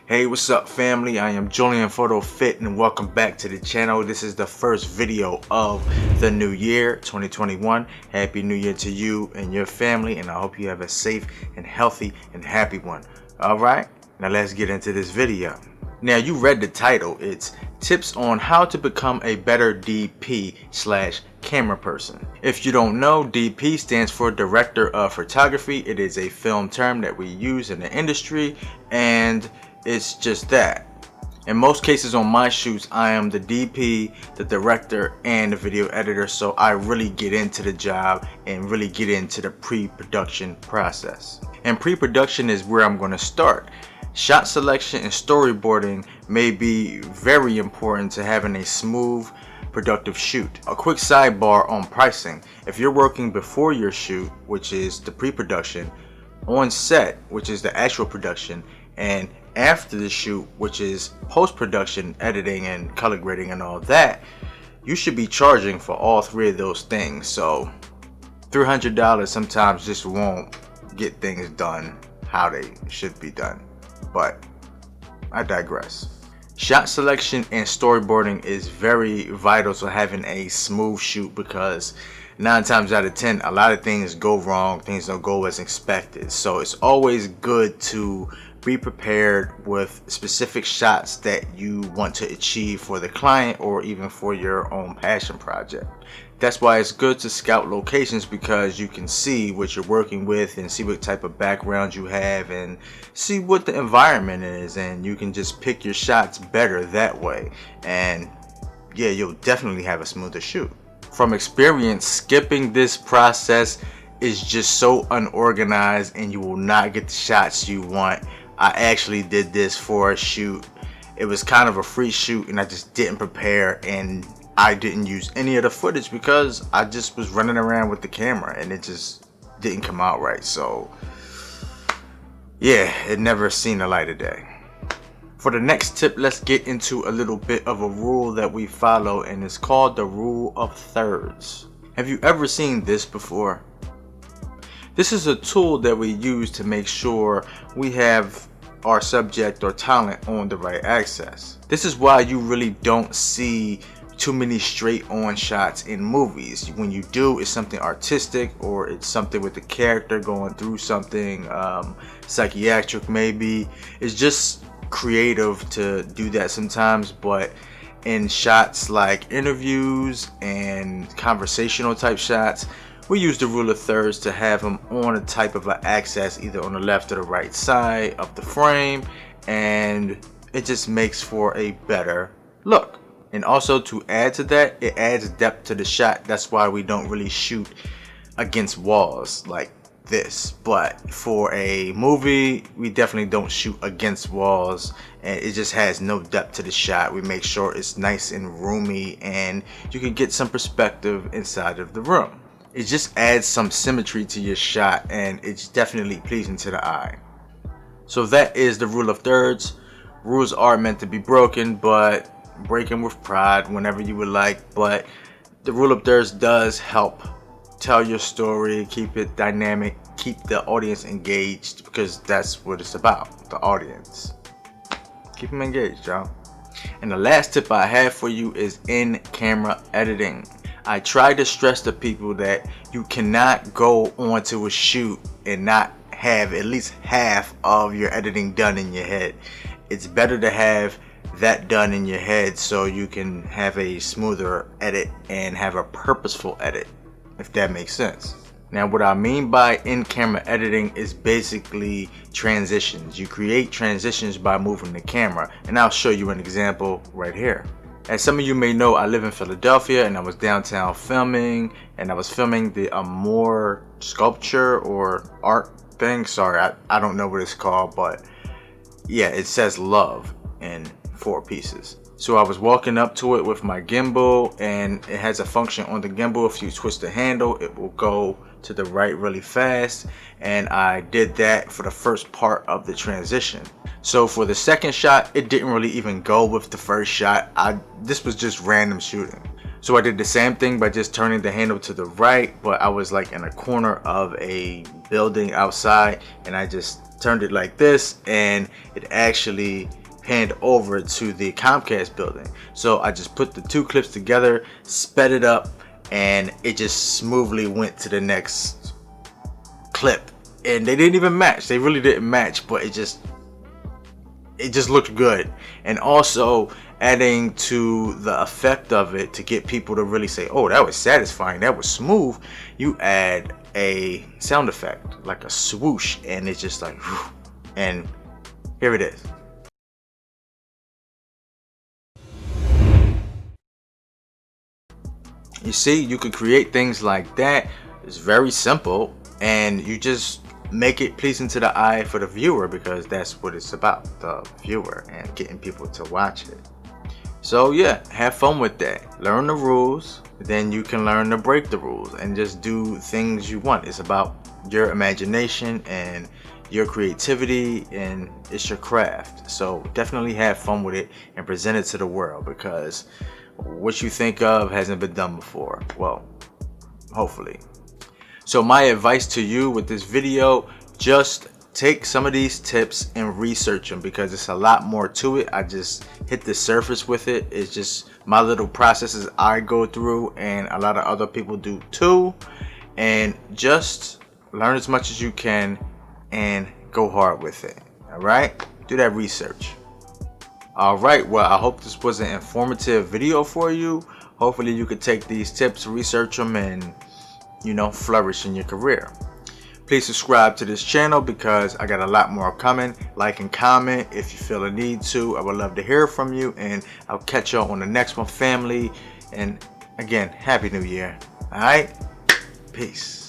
Hey, what's up family? I am Julian Photo Fit and welcome back to the channel. This is the first video of the new year 2021. Happy New Year to you and your family, and I hope you have a safe and healthy and happy one. Alright, now let's get into this video. Now you read the title. It's tips on how to become a better DP/camera person. If you don't know, DP stands for Director of Photography. It is a film term that we use in the industry, and it's just that. In most cases on my shoots, I am the DP, the director, and the video editor, so I really get into the job and really get into the pre-production process. And pre-production is where I'm going to start. Shot selection and storyboarding may be very important to having a smooth, productive shoot. A quick sidebar on pricing. If you're working before your shoot, which is the pre-production, on set, which is the actual production, and after the shoot, which is post-production, editing and color grading and all that, you should be charging for all three of those things. So $300 sometimes just won't get things done how they should be done. But I digress. Shot selection and storyboarding is very vital to having a smooth shoot, because 9 times out of 10 a lot of things go wrong, things don't go as expected. So it's always good to be prepared with specific shots that you want to achieve for the client or even for your own passion project. That's why it's good to scout locations, because you can see what you're working with and see what type of background you have and see what the environment is, and you can just pick your shots better that way. And yeah, you'll definitely have a smoother shoot. From experience, skipping this process is just so unorganized and you will not get the shots you want. I actually did this for a shoot. It was kind of a free shoot and I just didn't prepare, and I didn't use any of the footage because I just was running around with the camera and it just didn't come out right. So yeah, it never seen the light of day. For the next tip, let's get into a little bit of a rule that we follow, and it's called the rule of thirds. Have you ever seen this before? This is a tool that we use to make sure we have our subject or talent on the right axis. This is why you really don't see too many straight on shots in movies. When you do, it's something artistic, or it's something with the character going through something psychiatric maybe. It's just creative to do that sometimes, but in shots like interviews and conversational type shots, we use the rule of thirds to have them on a type of an axis, either on the left or the right side of the frame, and it just makes for a better look. And also, to add to that, it adds depth to the shot. That's why we don't really shoot against walls like this, but for a movie we definitely don't shoot against walls, and it just has no depth to the shot. We make sure it's nice and roomy and you can get some perspective inside of the room. It just adds some symmetry to your shot, and it's definitely pleasing to the eye. So that is the rule of thirds. Rules are meant to be broken, but break them with pride whenever you would like. But the rule of thirds does help tell your story, keep it dynamic, keep the audience engaged, because that's what it's about, the audience. Keep them engaged, y'all. And the last tip I have for you is in-camera editing. I try to stress to people that you cannot go onto a shoot and not have at least half of your editing done in your head. It's better to have that done in your head so you can have a smoother edit and have a purposeful edit, if that makes sense. Now, what I mean by in-camera editing is basically transitions. You create transitions by moving the camera, and I'll show you an example right here. As some of you may know, I live in Philadelphia, and I was downtown filming, and I was filming the Amor sculpture or art thing. Sorry, I don't know what it's called, but yeah, it says love in 4 pieces. So I was walking up to it with my gimbal, and it has a function on the gimbal. If you twist the handle, it will go to the right really fast, and I did that for the first part of the transition. So for the second shot, it didn't really even go with the first shot. This was just random shooting. So I did the same thing by just turning the handle to the right, but I was like in a corner of a building outside, and I just turned it like this, and it actually panned over to the Comcast building. So I just put the two clips together, sped it up, and it just smoothly went to the next clip. And they didn't even match. They really didn't match, but it just looked good. And also adding to the effect of it to get people to really say, oh, that was satisfying, that was smooth, you add a sound effect like a swoosh, and it's just like whew, and here it is. You see, you could create things like that. It's very simple, and you just make it pleasing to the eye for the viewer, because that's what it's about, the viewer, and getting people to watch it. So yeah, have fun with that. Learn the rules, then you can learn to break the rules and just do things you want. It's about your imagination and your creativity, and it's your craft. So definitely have fun with it and present it to the world, because what you think of hasn't been done before. Well, hopefully. So my advice to you with this video, just take some of these tips and research them, because it's a lot more to it. I just hit the surface with it. It's just my little processes I go through, and a lot of other people do too. And just learn as much as you can and go hard with it. All right, do that research. All right, well, I hope this was an informative video for you. Hopefully you could take these tips, research them, and flourish in your career. Please subscribe to this channel, because I got a lot more coming. Like and comment if you feel a need to. I would love to hear from you, and I'll catch y'all on the next one, family. And again, Happy New Year. All right, peace.